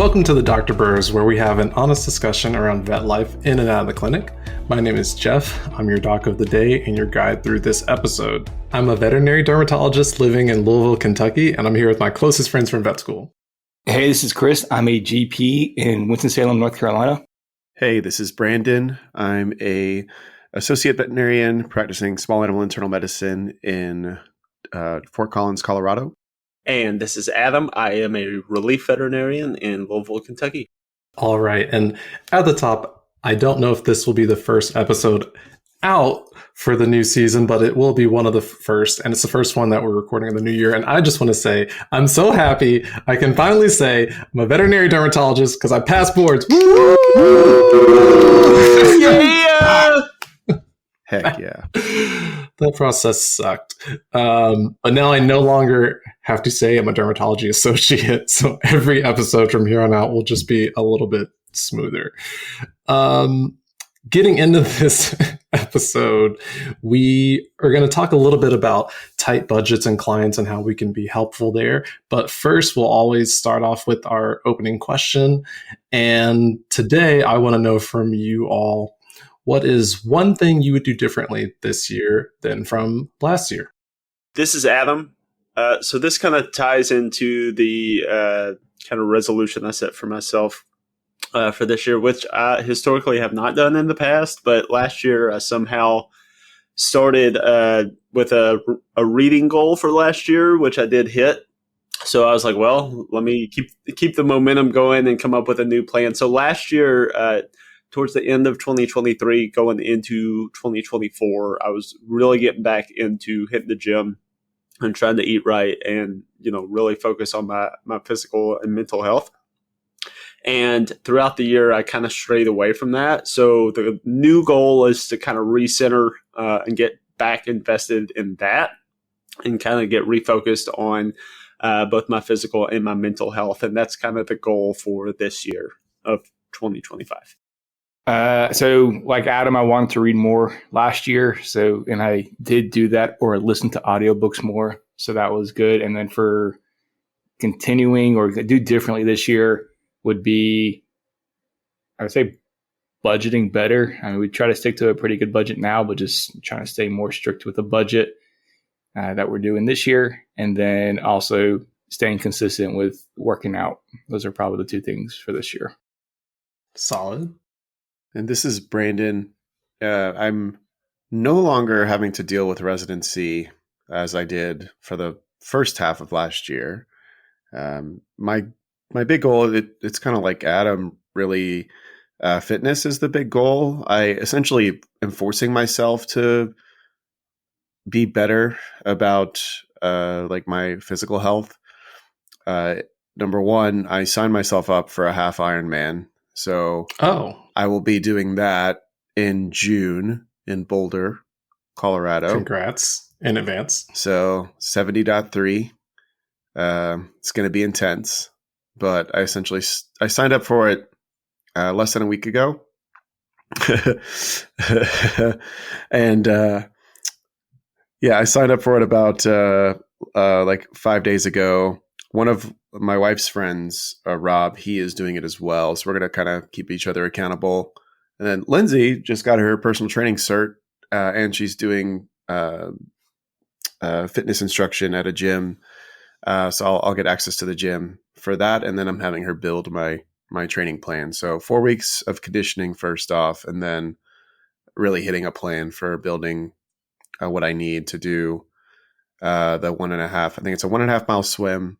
Welcome to the Dogtor Bros, where we have an honest discussion around vet life in and out of the clinic. My name is Jeff. I'm your doc of the day and your guide through this episode. I'm a veterinary dermatologist living in Louisville, Kentucky, and I'm here with my closest friends from vet school. Hey, this is Chris. I'm a GP in Winston-Salem, North Carolina. Hey, this is Brandon. I'm a associate veterinarian practicing small animal internal medicine in Fort Collins, Colorado. And this is Adam. I am a relief veterinarian in Louisville, Kentucky. All right. And at the top, I don't know if this will be the first episode out for the new season, but it will be one of the first. And it's the first one that we're recording in the new year. And I just want to say, I'm so happy I can finally say I'm a veterinary dermatologist because I passed boards. Woo! Yeah! Heck yeah. That process sucked. But now I no longer have to say I'm a dermatology associate. So every episode from here on out will just be a little bit smoother. Getting into this episode, we are going to talk a little bit about tight budgets and clients and how we can be helpful there. But first, we'll always start off with our opening question. And today, I want to know from you all, what is one thing you would do differently this year than from last year? This is Adam. So this kind of ties into the kind of resolution I set for myself for this year, which I historically have not done in the past. But last year, I somehow started with a reading goal for last year, which I did hit. So I was like, well, let me keep the momentum going and come up with a new plan. So last year, towards the end of 2023, going into 2024, I was really getting back into hitting the gym and trying to eat right and, really focus on my physical and mental health. And throughout the year, I kind of strayed away from that. So the new goal is to kind of recenter and get back invested in that and kind of get refocused on both my physical and my mental health. And that's kind of the goal for this year of 2025. So like Adam, I wanted to read more last year. And I did do that or listen to audiobooks more. So that was good. And then for continuing or do differently this year would be, I would say, budgeting better. I mean, we try to stick to a pretty good budget now, but just trying to stay more strict with the budget that we're doing this year. And then also staying consistent with working out. Those are probably the two things for this year. Solid. And this is Brandon. I'm no longer having to deal with residency as I did for the first half of last year. My big goal, it's kind of like Adam, really, fitness is the big goal. I essentially am forcing myself to be better about my physical health. Number one, I signed myself up for a half Ironman. So I will be doing that in June in Boulder, Colorado. Congrats in advance. So 70.3. It's going to be intense, but I signed up for it less than a week ago. And I signed up for it about 5 days ago. One of my wife's friends, Rob, he is doing it as well. So we're going to kind of keep each other accountable. And then Lindsay just got her personal training cert, and she's doing fitness instruction at a gym. So I'll get access to the gym for that. And then I'm having her build my training plan. So 4 weeks of conditioning first off, and then really hitting a plan for building what I need to do the 1.5. I think it's a 1.5 mile swim,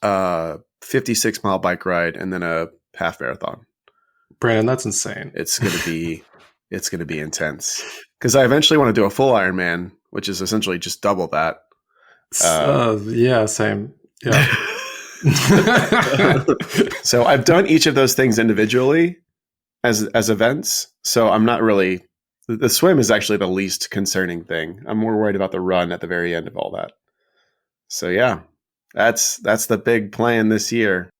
56-mile bike ride, and then a half marathon. Brandon, that's insane. It's going to be intense because I eventually want to do a full Ironman, which is essentially just double that. Yeah, same. Yeah. So I've done each of those things individually as events. So I'm not really, the swim is actually the least concerning thing. I'm more worried about the run at the very end of all that. So yeah, that's the big plan this year.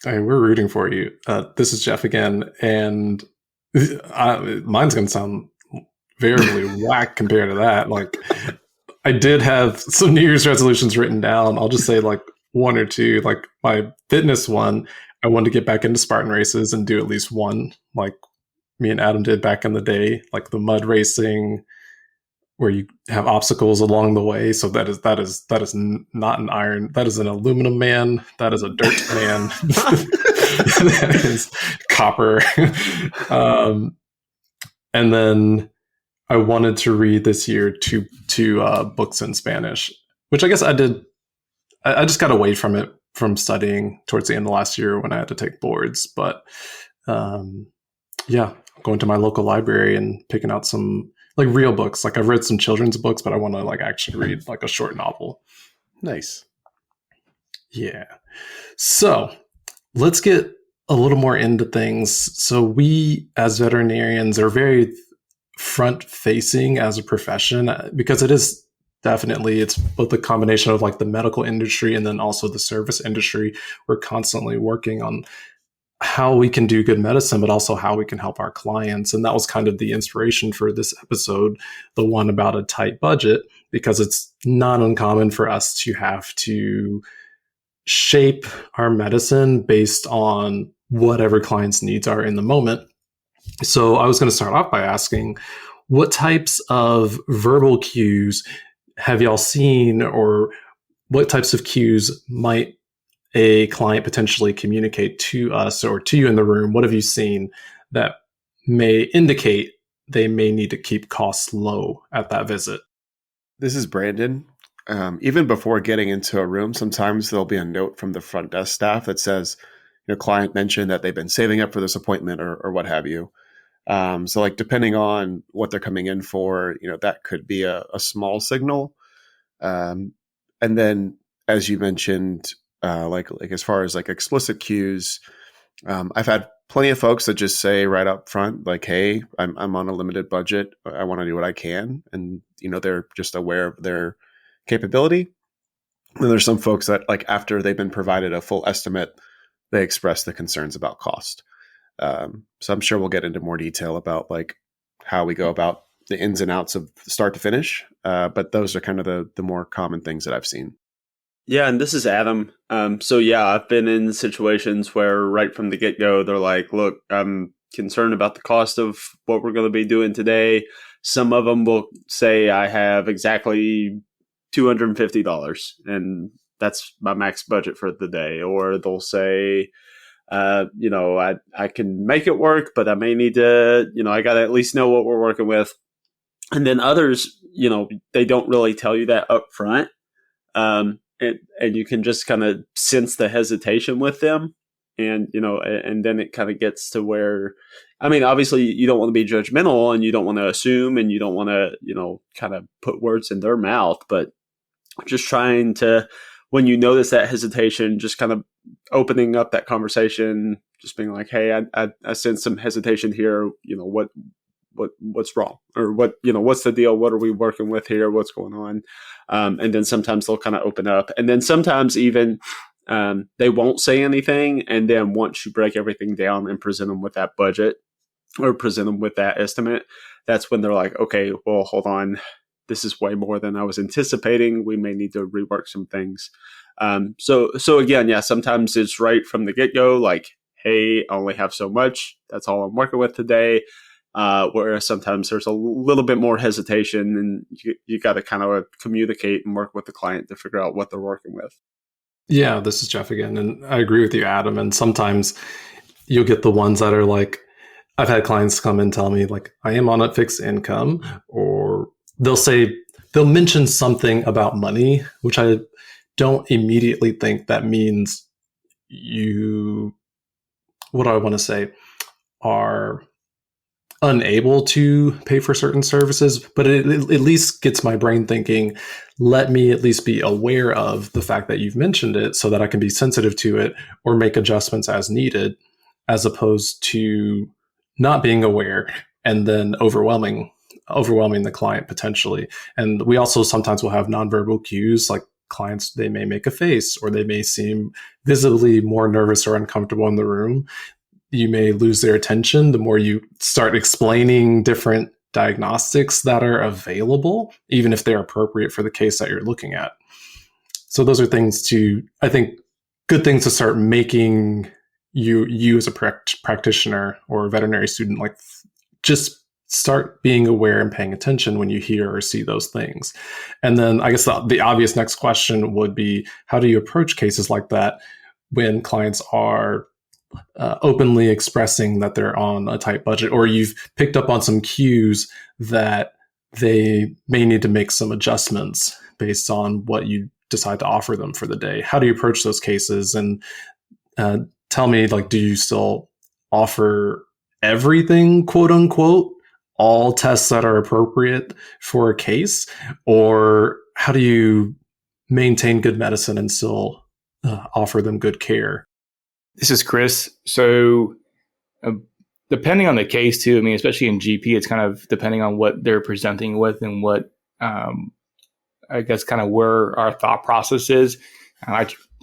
I mean, we're rooting for you. This is Jeff again, and mine's going to sound very whack compared to that. Like, I did have some New Year's resolutions written down. I'll just say like one or two. Like my fitness one, I wanted to get back into Spartan races and do at least one, like me and Adam did back in the day, like the mud racing, where you have obstacles along the way. So that is not an iron. That is an aluminum man. That is a dirt man. That is copper. And then I wanted to read this year two books in Spanish, which I guess I did. I just got away from it from studying towards the end of last year when I had to take boards. But going to my local library and picking out some like real books. Like I've read some children's books, but I want to like actually read like a short novel. Nice. Yeah. So let's get a little more into things. So we as veterinarians are very front facing as a profession because it is definitely, it's both a combination of like the medical industry and then also the service industry. We're constantly working on how we can do good medicine, but also how we can help our clients. And that was kind of the inspiration for this episode, the one about a tight budget, because it's not uncommon for us to have to shape our medicine based on whatever client's needs are in the moment. So I was going to start off by asking, what types of verbal cues have y'all seen, or what types of cues might a client potentially communicate to us or to you in the room? What have you seen that may indicate they may need to keep costs low at that visit? This is Brandon. Even before getting into a room, sometimes there'll be a note from the front desk staff that says, client mentioned that they've been saving up for this appointment or what have you. So like depending on what they're coming in for, that could be a small signal. And then as you mentioned, like as far as like explicit cues, I've had plenty of folks that just say right up front, like, hey, I'm on a limited budget. I want to do what I can. And, they're just aware of their capability. And there's some folks that like after they've been provided a full estimate, they express the concerns about cost. So I'm sure we'll get into more detail about like how we go about the ins and outs of start to finish. But those are kind of the more common things that I've seen. Yeah, and this is Adam. So yeah, I've been in situations where right from the get-go, they're like, look, I'm concerned about the cost of what we're going to be doing today. Some of them will say I have exactly $250 and that's my max budget for the day. Or they'll say, I can make it work, but I may need to, I got to at least know what we're working with. And then others, they don't really tell you that up front. And you can just kind of sense the hesitation with them. And, and then it kind of gets to where, obviously you don't want to be judgmental and you don't want to assume and you don't want to, kind of put words in their mouth, but just trying to, when you notice that hesitation, just kind of opening up that conversation, just being like, hey, I sense some hesitation here. What's wrong, or what's the deal? What are we working with here? What's going on? And then sometimes they'll kind of open up, and then sometimes even they won't say anything. And then once you break everything down and present them with that budget or present them with that estimate, that's when they're like, okay, well, hold on. This is way more than I was anticipating. We may need to rework some things. So again, yeah, sometimes it's right from the get-go, like, hey, I only have so much. That's all I'm working with today. Whereas sometimes there's a little bit more hesitation and you got to kind of communicate and work with the client to figure out what they're working with. Yeah, this is Jeff again. And I agree with you, Adam. And sometimes you'll get the ones that are like, I've had clients come and tell me like, I am on a fixed income, or they'll mention something about money, which I don't immediately think that means what do I want to say, are unable to pay for certain services, but it at least gets my brain thinking, let me at least be aware of the fact that you've mentioned it so that I can be sensitive to it or make adjustments as needed, as opposed to not being aware and then overwhelming the client potentially. And we also sometimes will have nonverbal cues, like clients, they may make a face or they may seem visibly more nervous or uncomfortable in the room. You may lose their attention the more you start explaining different diagnostics that are available, even if they're appropriate for the case that you're looking at. So those are things I think, good things to start making you as a practitioner or a veterinary student, like just start being aware and paying attention when you hear or see those things. And then I guess the obvious next question would be, how do you approach cases like that when clients are openly expressing that they're on a tight budget, or you've picked up on some cues that they may need to make some adjustments based on what you decide to offer them for the day? How do you approach those cases? And tell me, like, do you still offer everything, quote unquote, all tests that are appropriate for a case? Or how do you maintain good medicine and still offer them good care? This is Chris. So depending on the case too, I mean, especially in GP, it's kind of depending on what they're presenting with and what, I guess, kind of where our thought process is.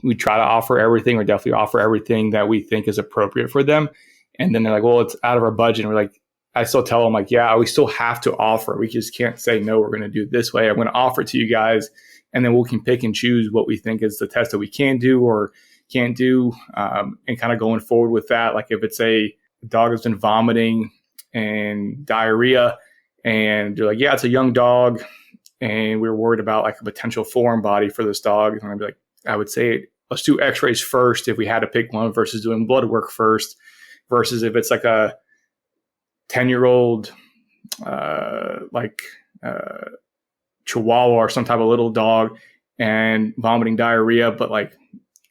We try to offer everything, or definitely offer everything that we think is appropriate for them. And then they're like, well, it's out of our budget. And we're like, I still tell them, like, yeah, we still have to offer. We just can't say, no, we're going to do it this way. I'm going to offer it to you guys. And then we can pick and choose what we think is the test that we can do or can't do. And kind of going forward with that. Like if it's a dog that's been vomiting and diarrhea, and you're like, yeah, it's a young dog, and we're worried about like a potential foreign body for this dog. And I'd be like, I would say, let's do x-rays first if we had to pick one, versus doing blood work first, versus if it's like a 10-year-old, Chihuahua or some type of little dog and vomiting diarrhea, but like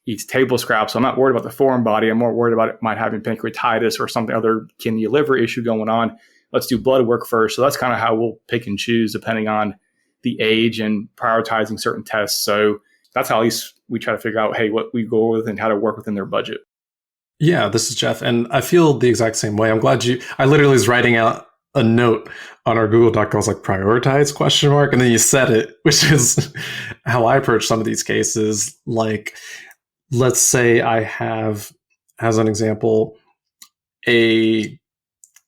eats table scraps. So I'm not worried about the foreign body. I'm more worried about it might having pancreatitis or something, other kidney liver issue going on. Let's do blood work first. So that's kind of how we'll pick and choose depending on the age and prioritizing certain tests. So that's how at least we try to figure out, hey, what we go with and how to work within their budget. Yeah, this is Jeff. And I feel the exact same way. I'm glad I literally was writing out a note on our Google Doc. I was like, prioritize ? And then you said it, which is how I approach some of these cases. Like, let's say I have, as an example, a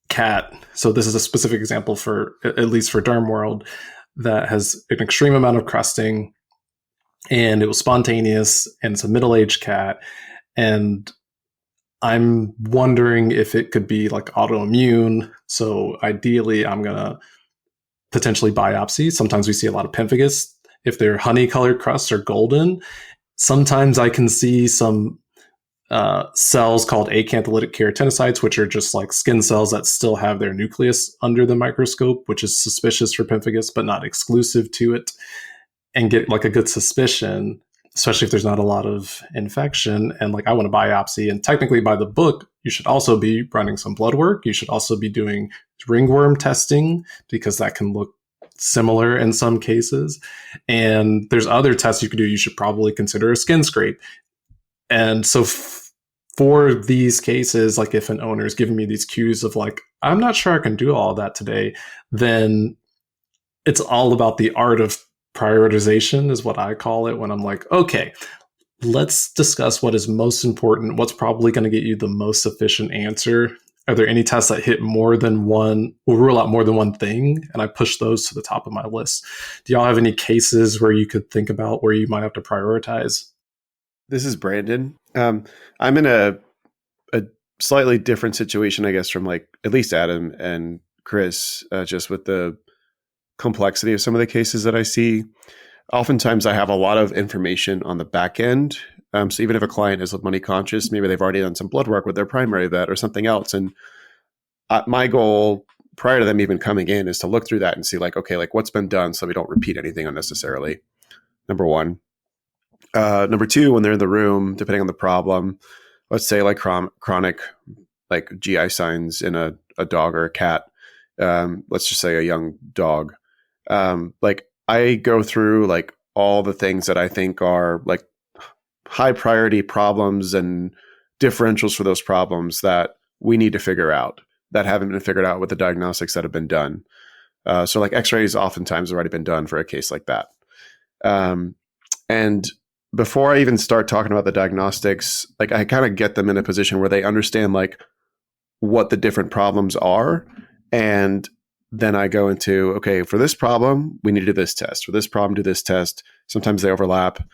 cat. So this is a specific example for, at least for Derm World, that has an extreme amount of crusting, and it was spontaneous, and it's a middle-aged cat. And I'm wondering if it could be like autoimmune. So ideally, I'm going to potentially biopsy. Sometimes we see a lot of pemphigus. If they're honey-colored crusts or golden, sometimes I can see some cells called acantholytic keratinocytes, which are just like skin cells that still have their nucleus under the microscope, which is suspicious for pemphigus, but not exclusive to it, and get like a good suspicion, especially if there's not a lot of infection. And like, I want to biopsy. And technically by the book, you should also be running some blood work. You should also be doing ringworm testing, because that can look similar in some cases. And there's other tests you could do. You should probably consider a skin scrape. And so for these cases, like if an owner is giving me these cues of like, I'm not sure I can do all of that today, then it's all about the art of prioritization, is what I call it, when I'm like, okay, let's discuss what is most important, what's probably going to get you the most efficient answer. Are there any tests that hit more than one, will rule out more than one thing? And I push those to the top of my list. Do y'all have any cases where you could think about where you might have to prioritize? This is Brandon. I'm in a slightly different situation, I guess, from like at least Adam and Chris, just with the complexity of some of the cases that I see. Oftentimes I have a lot of information on the back end. So even if a client is money conscious, maybe they've already done some blood work with their primary vet or something else. And my goal prior to them even coming in is to look through that and see like, okay, like what's been done so we don't repeat anything unnecessarily. Number one. Number two, when they're in the room, depending on the problem, let's say like chronic like GI signs in a dog or a cat, let's just say a young dog. Like I go through like all the things that I think are like high priority problems and differentials for those problems that we need to figure out that haven't been figured out with the diagnostics that have been done. So like x-rays oftentimes have already been done for a case like that. And before I even start talking about the diagnostics, like I kind of get them in a position where they understand like what the different problems are. And then I go into, okay, for this problem, we need to do this test. For this problem, do this test. Sometimes they overlap.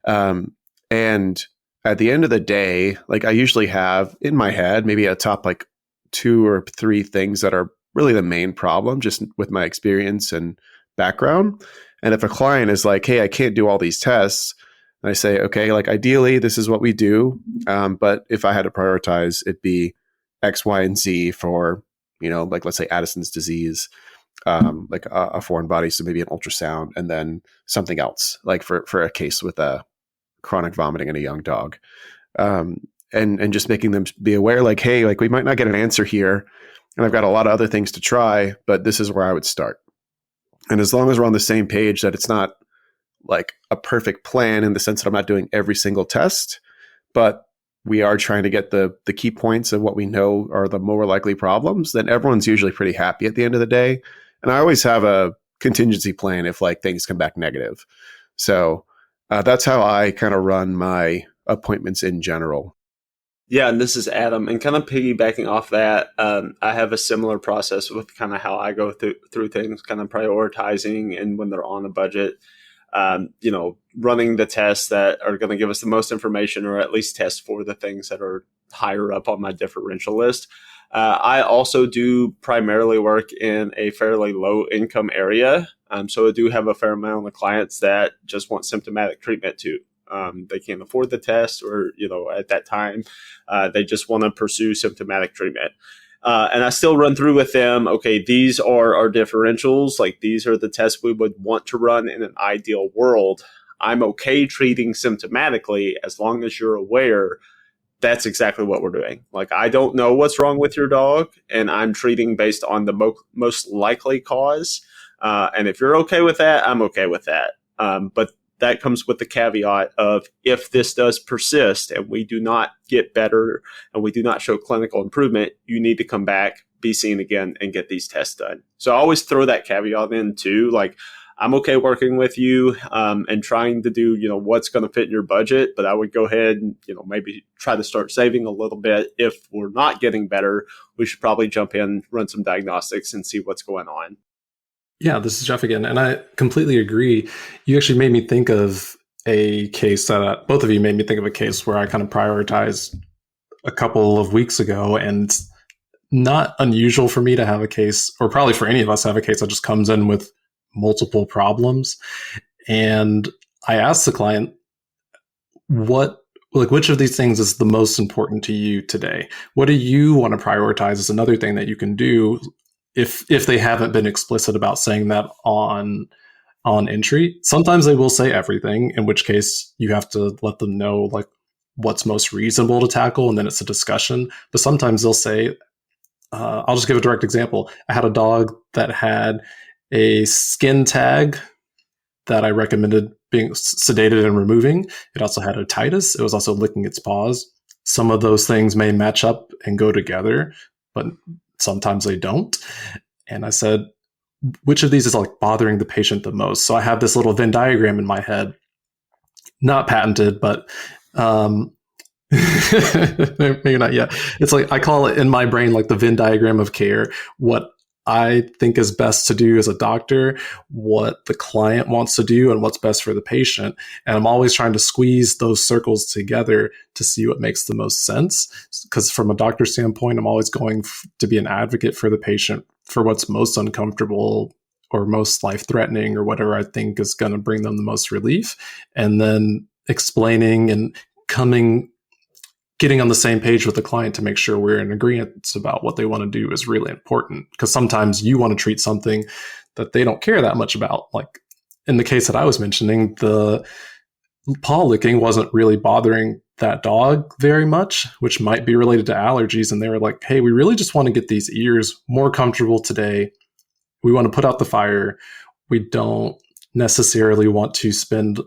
And at the end of the day, like I usually have in my head maybe a top like 2 or 3 things that are really the main problem, just with my experience and background. And if a client is like, hey, I can't do all these tests, and I say, okay, like ideally this is what we do, but if I had to prioritize, it'd be X, Y, and Z for, like let's say Addison's disease, like a foreign body, so maybe an ultrasound, and then something else, like for a case with a chronic vomiting in a young dog, and just making them be aware, like, hey, like we might not get an answer here, and I've got a lot of other things to try, but this is where I would start. And as long as we're on the same page that it's not like a perfect plan in the sense that I'm not doing every single test, but we are trying to get the key points of what we know are the more likely problems, then everyone's usually pretty happy at the end of the day. And I always have a contingency plan if like things come back negative. So that's how I kind of run my appointments in general. Yeah, and this is Adam. And kind of piggybacking off that, I have a similar process with kind of how I go through things, kind of prioritizing and when they're on a budget, running the tests that are going to give us the most information, or at least test for the things that are higher up on my differential list. I also do primarily work in a fairly low income area. So I do have a fair amount of clients that just want symptomatic treatment too. They can't afford the test, or, at that time, they just want to pursue symptomatic treatment. And I still run through with them, okay, these are our differentials. Like, these are the tests we would want to run in an ideal world. I'm okay treating symptomatically as long as you're aware that's exactly what we're doing. Like, I don't know what's wrong with your dog, and I'm treating based on the most likely cause. And if you're okay with that, I'm okay with that. But that comes with the caveat of, if this does persist and we do not get better and we do not show clinical improvement, you need to come back, be seen again, and get these tests done. So I always throw that caveat in too. Like, I'm okay working with you and trying to do, what's going to fit in your budget, but I would go ahead and, maybe try to start saving a little bit. If we're not getting better, we should probably jump in, run some diagnostics, and see what's going on. Yeah, this is Jeff again, and I completely agree. You actually made me think of a case that both of you made me think of a case where I kind of prioritized a couple of weeks ago, and it's not unusual for me to have a case, or probably for any of us to have a case that just comes in with multiple problems. And I asked the client, which of these things is the most important to you today? What do you want to prioritize is another thing that you can do if they haven't been explicit about saying that on entry. Sometimes they will say everything, in which case you have to let them know like what's most reasonable to tackle, and then it's a discussion. But sometimes they'll say, I'll just give a direct example. I had a dog that had a skin tag that I recommended being sedated and removing. It also had otitis. It was also licking its paws. Some of those things may match up and go together, but sometimes they don't. And I said, which of these is like bothering the patient the most? So I have this little Venn diagram in my head, not patented, but maybe not yet. It's like, I call it in my brain like the Venn diagram of care. What I think is best to do as a doctor, what the client wants to do, and what's best for the patient. And I'm always trying to squeeze those circles together to see what makes the most sense. Because from a doctor standpoint, I'm always going to be an advocate for the patient for what's most uncomfortable or most life-threatening, or whatever I think is going to bring them the most relief. And then explaining and getting on the same page with the client to make sure we're in agreement about what they want to do is really important. Because sometimes you want to treat something that they don't care that much about. Like in the case that I was mentioning, the paw licking wasn't really bothering that dog very much, which might be related to allergies. And they were like, hey, we really just want to get these ears more comfortable today. We want to put out the fire. We don't necessarily want to spend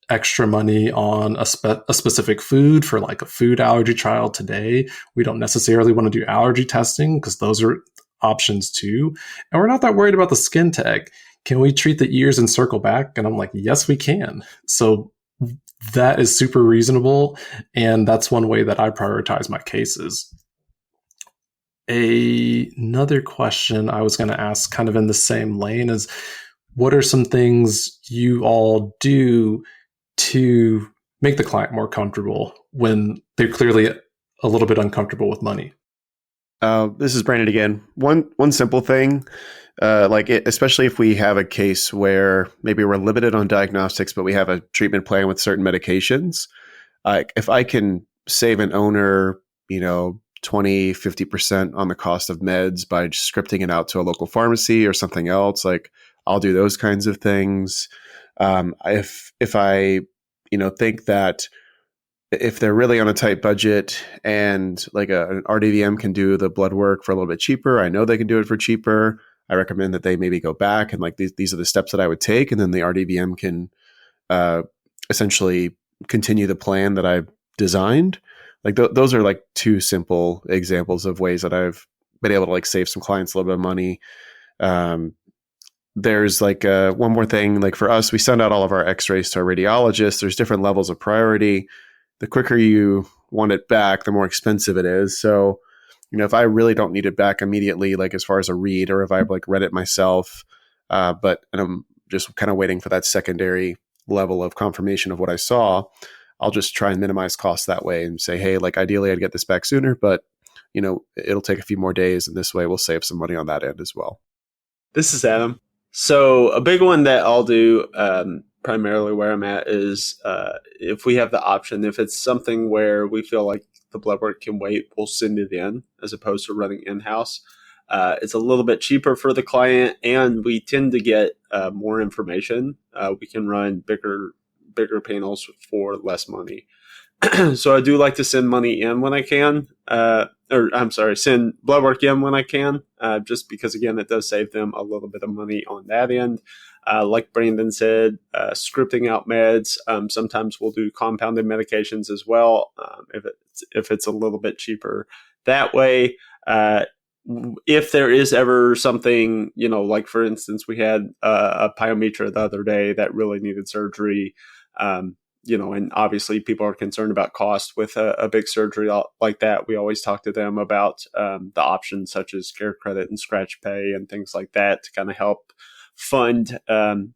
extra money on a specific food for like a food allergy trial today. We don't necessarily want to do allergy testing because those are options too. And we're not that worried about the skin tag. Can we treat the ears and circle back? And I'm like, yes, we can. So that is super reasonable. And that's one way that I prioritize my cases. Another question I was going to ask kind of in the same lane is, what are some things you all do to make the client more comfortable when they're clearly a little bit uncomfortable with money? This is Brandon again. One simple thing, especially if we have a case where maybe we're limited on diagnostics, but we have a treatment plan with certain medications. If I can save an owner, 20, 50% on the cost of meds by just scripting it out to a local pharmacy or something else, I'll do those kinds of things. If I, think that if they're really on a tight budget and an RDVM can do the blood work for a little bit cheaper, I know they can do it for cheaper. I recommend that they maybe go back and these are the steps that I would take. And then the RDVM can essentially continue the plan that I've designed. Those are two simple examples of ways that I've been able to save some clients a little bit of money. There's one more thing, for us, we send out all of our x-rays to our radiologists. There's different levels of priority. The quicker you want it back, the more expensive it is. So, if I really don't need it back immediately, as far as a read, or if I've read it myself, and I'm just kind of waiting for that secondary level of confirmation of what I saw, I'll just try and minimize costs that way and say, hey, ideally I'd get this back sooner, but it'll take a few more days, and this way we'll save some money on that end as well. This is Adam. So a big one that I'll do, primarily where I'm at, is if we have the option, if it's something where we feel like the blood work can wait, we'll send it in as opposed to running in-house. It's a little bit cheaper for the client, and we tend to get more information. We can run bigger panels for less money. So I do like to send money in when I can, send blood work in when I can, just because, again, it does save them a little bit of money on that end. Like Brandon said, scripting out meds. Sometimes we'll do compounded medications as well, if it's a little bit cheaper that way. If there is ever something, for instance, we had a pyometra the other day that really needed surgery, and obviously people are concerned about cost with a big surgery like that. We always talk to them about the options such as care credit and scratch pay and things like that to kind of help fund the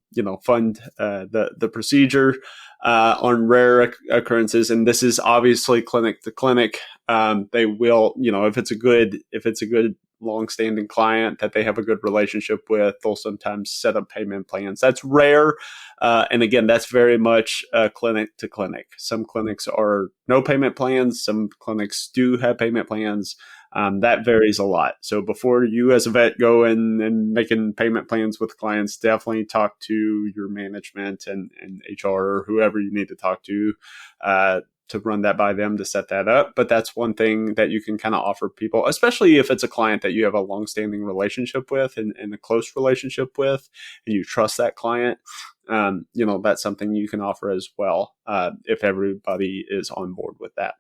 procedure on rare occurrences. And this is obviously clinic to clinic. They will, if it's a good long-standing client that they have a good relationship with, they'll sometimes set up payment plans. That's rare. And again, that's very much clinic to clinic. Some clinics are no payment plans. Some clinics do have payment plans. That varies a lot. So before you as a vet go in and making payment plans with clients, definitely talk to your management and HR or whoever you need to talk to run that by them to set that up. But that's one thing that you can kind of offer people, especially if it's a client that you have a long-standing relationship with and a close relationship with, and you trust that client. That's something you can offer as well, if everybody is on board with that.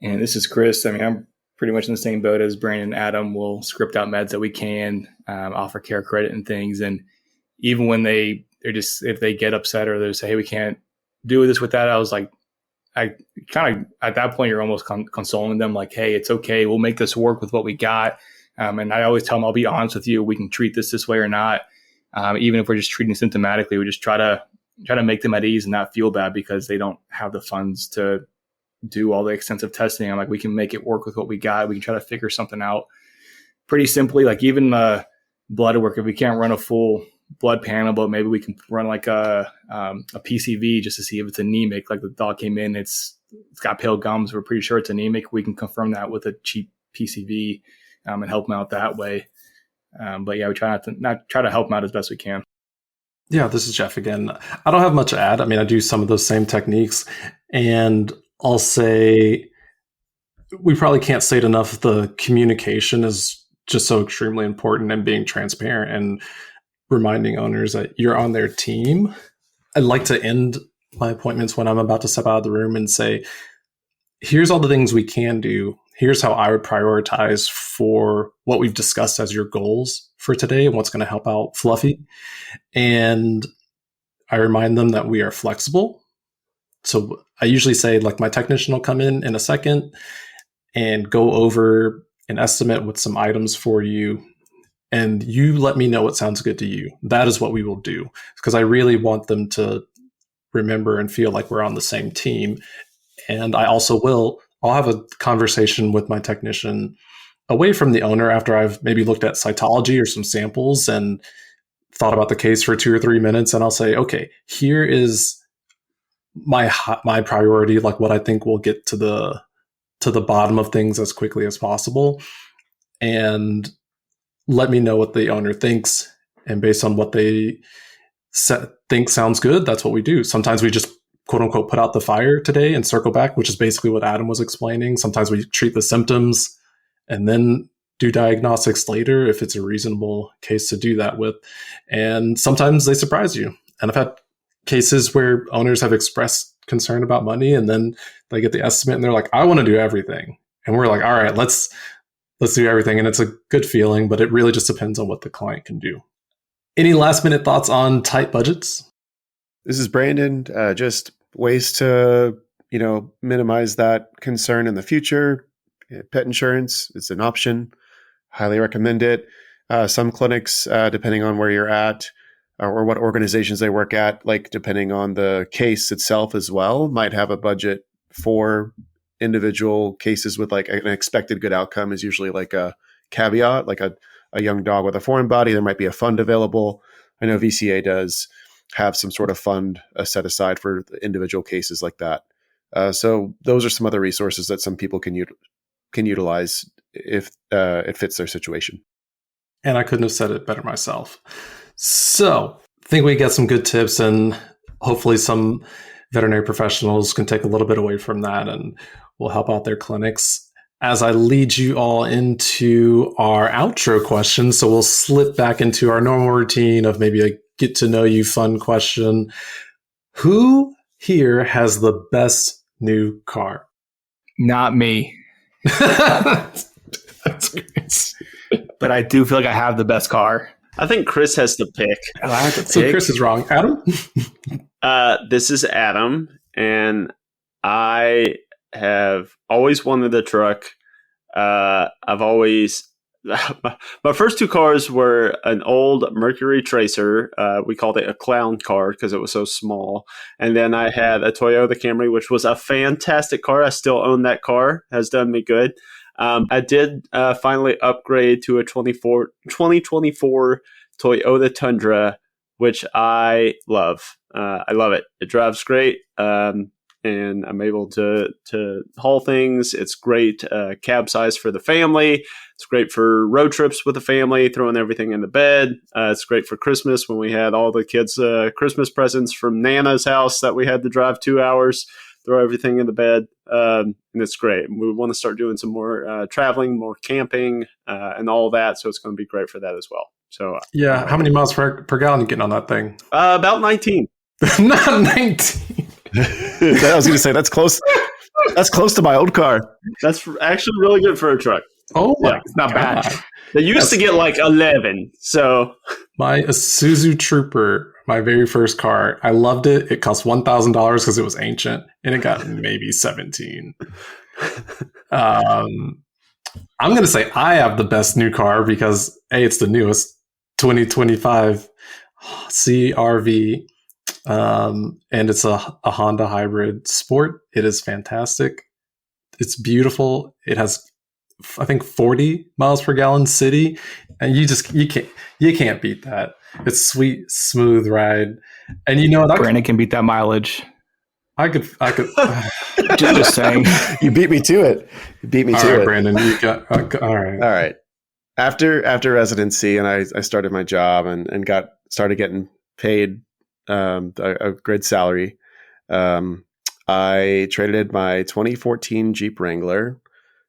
And this is Chris. I'm pretty much in the same boat as Brandon and Adam. We'll script out meds that we can, offer care credit and things. And even when if they get upset or they say, hey, we can't do this with that, I kind of, at that point, you're almost consoling them hey, it's okay. We'll make this work with what we got. And I always tell them, I'll be honest with you. We can treat this way or not. Even if we're just treating symptomatically, we just try to make them at ease and not feel bad because they don't have the funds to do all the extensive testing. I'm we can make it work with what we got. We can try to figure something out pretty simply. Even blood work, if we can't run a full blood panel, but maybe we can run a PCV just to see if it's anemic. The dog came in, it's got pale gums. We're pretty sure it's anemic. We can confirm that with a cheap PCV and help them out that way. But yeah, we try not try to help them out as best we can. Yeah, this is Jeff again. I don't have much to add. I do some of those same techniques, and I'll say we probably can't say it enough. The communication is just so extremely important, and being transparent and reminding owners that you're on their team. I like to end my appointments when I'm about to step out of the room and say, here's all the things we can do. Here's how I would prioritize for what we've discussed as your goals for today and what's going to help out Fluffy. And I remind them that we are flexible. So I usually say, my technician will come in a second and go over an estimate with some items for you. And you let me know what sounds good to you. That is what we will do. Because I really want them to remember and feel like we're on the same team. And I'll have a conversation with my technician away from the owner after I've maybe looked at cytology or some samples and thought about the case for 2 or 3 minutes. And I'll say, okay, here is my priority, like what I think will get to the bottom of things as quickly as possible. And let me know what the owner thinks. And based on what they think sounds good, that's what we do. Sometimes we just quote unquote put out the fire today and circle back, which is basically what Adam was explaining. Sometimes we treat the symptoms and then do diagnostics later if it's a reasonable case to do that with. And sometimes they surprise you. And I've had cases where owners have expressed concern about money and then they get the estimate and they're like, I want to do everything. And we're like, all right, let's do everything. And it's a good feeling, but it really just depends on what the client can do. Any last minute thoughts on tight budgets? This is Brandon. Just ways to, minimize that concern in the future. Pet insurance is an option. Highly recommend it. Some clinics, depending on where you're at or what organizations they work at, like depending on the case itself as well, might have a budget for individual cases with like an expected good outcome is usually like a caveat, like a young dog with a foreign body. There might be a fund available. I know VCA does have some sort of fund set aside for individual cases like that. So those are some other resources that some people can utilize if it fits their situation. And I couldn't have said it better myself. So I think we get some good tips, and hopefully some veterinary professionals can take a little bit away from that and will help out their clinics. As I lead you all into our outro questions, so we'll slip back into our normal routine of maybe a get to know you fun question. Who here has the best new car? Not me. That's great. But I do feel like I have the best car. I think Chris has to pick. Oh, I have to So pick. Chris is wrong. Adam? This is Adam, and I have always wanted a truck. I've always my first two cars were an old Mercury Tracer. We called it a clown car because it was so small. And then I had a Toyota Camry, which was a fantastic car. I still own that car. Has done me good. I did finally upgrade to a 2024 Toyota Tundra, which I love. I love it. It drives great. And I'm able to haul things. It's great cab size for the family. It's great for road trips with the family, throwing everything in the bed. It's great for Christmas when we had all the kids' Christmas presents from Nana's house that we had to drive 2 hours, throw everything in the bed. And it's great. We want to start doing some more traveling, more camping, and all that. So it's going to be great for that as well. So Yeah. How many miles per gallon are you getting on that thing? about 19. Not 19. I was going to say that's close. That's close to my old car. That's actually really good for a truck. Oh my, It's not bad. God. They used to get like 11. So My Isuzu Trooper, my very first car, I loved it. It cost $1,000 because it was ancient, and it got maybe 17. I'm going to say I have the best new car because A, it's the newest 2025 CRV, and it's a Honda hybrid sport. It is fantastic. It's beautiful. It has, I think, 40 miles per gallon city, and you can't beat that. It's sweet, smooth ride, and you know what? Brandon can beat that mileage. I could. Just saying. You beat me to it. All right, Brandon, you got all right. All right. After residency, and I started my job and started getting paid a good salary. I traded my 2014 Jeep Wrangler,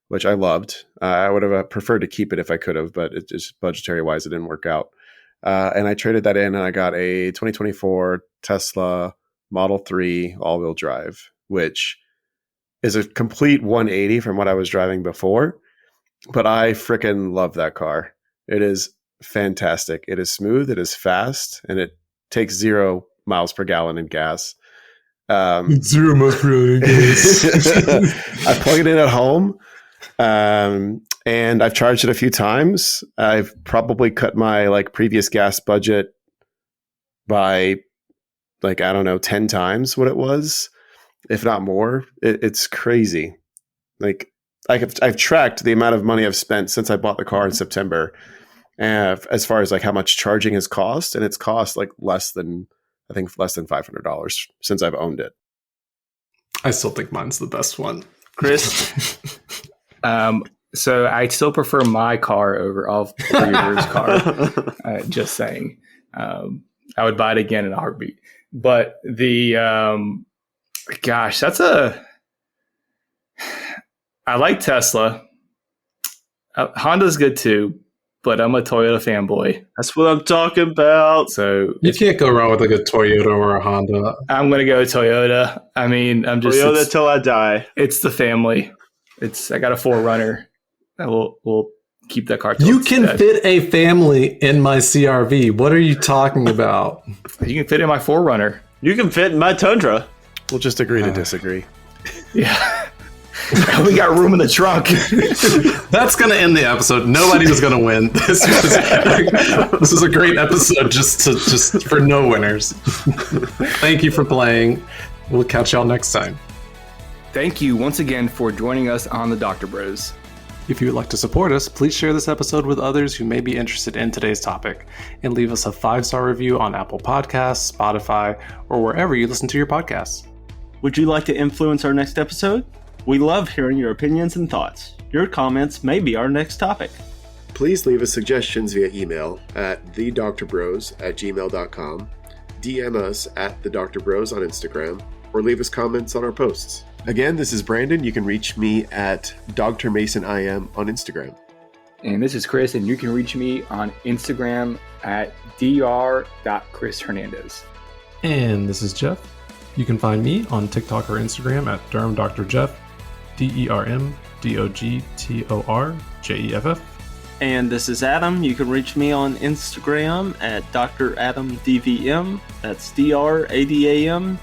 which I loved. I would have preferred to keep it if I could have, but it just budgetary wise, it didn't work out. And I traded that in, and I got a 2024 Tesla Model 3 all-wheel drive, which is a complete 180 from what I was driving before. But I freaking love that car. It is fantastic. It is smooth. It is fast, and it takes 0 miles per gallon in gas. 0 miles per gallon in gas. I plug it in at home, and I've charged it a few times. I've probably cut my previous gas budget by like, I don't know, 10 times what it was, if not more. It's crazy. Like, I've tracked the amount of money I've spent since I bought the car in September, as far as like how much charging has cost, and it's cost like less than $500 since I've owned it. I still think mine's the best one. Chris? So I still prefer my car over all three of yours' car. Just saying. I would buy it again in a heartbeat. But gosh, I like Tesla. Honda's good too, but I'm a Toyota fanboy. That's what I'm talking about. So You can't go wrong with a good Toyota or a Honda. I'm going to go Toyota. I mean, Toyota till I die. It's the family. I got a 4Runner. We'll keep that car. You can fit a family in my CRV. What are you talking about? You can fit in my 4Runner. You can fit in my Tundra. We'll just agree to disagree. Yeah. We got room in the trunk. That's going to end the episode. Nobody was going to win. This was a great episode just for no winners. Thank you for playing. We'll catch y'all next time. Thank you once again for joining us on the Dogtor Bros. If you would like to support us, please share this episode with others who may be interested in today's topic, and leave us a 5-star review on Apple Podcasts, Spotify, or wherever you listen to your podcasts. Would you like to influence our next episode? We love hearing your opinions and thoughts. Your comments may be our next topic. Please leave us suggestions via email at thedoctorbros@gmail.com, DM us at thedoctorbros on Instagram, or leave us comments on our posts. Again, this is Brandon. You can reach me at Dr. Mason IM on Instagram. And this is Chris, and you can reach me on Instagram at dr.chrishernandez. And this is Jeff. You can find me on TikTok or Instagram at DermDrJeff, DermDogtorJeff. And this is Adam. You can reach me on Instagram at DrAdamDVM. That's DrAdamDVM.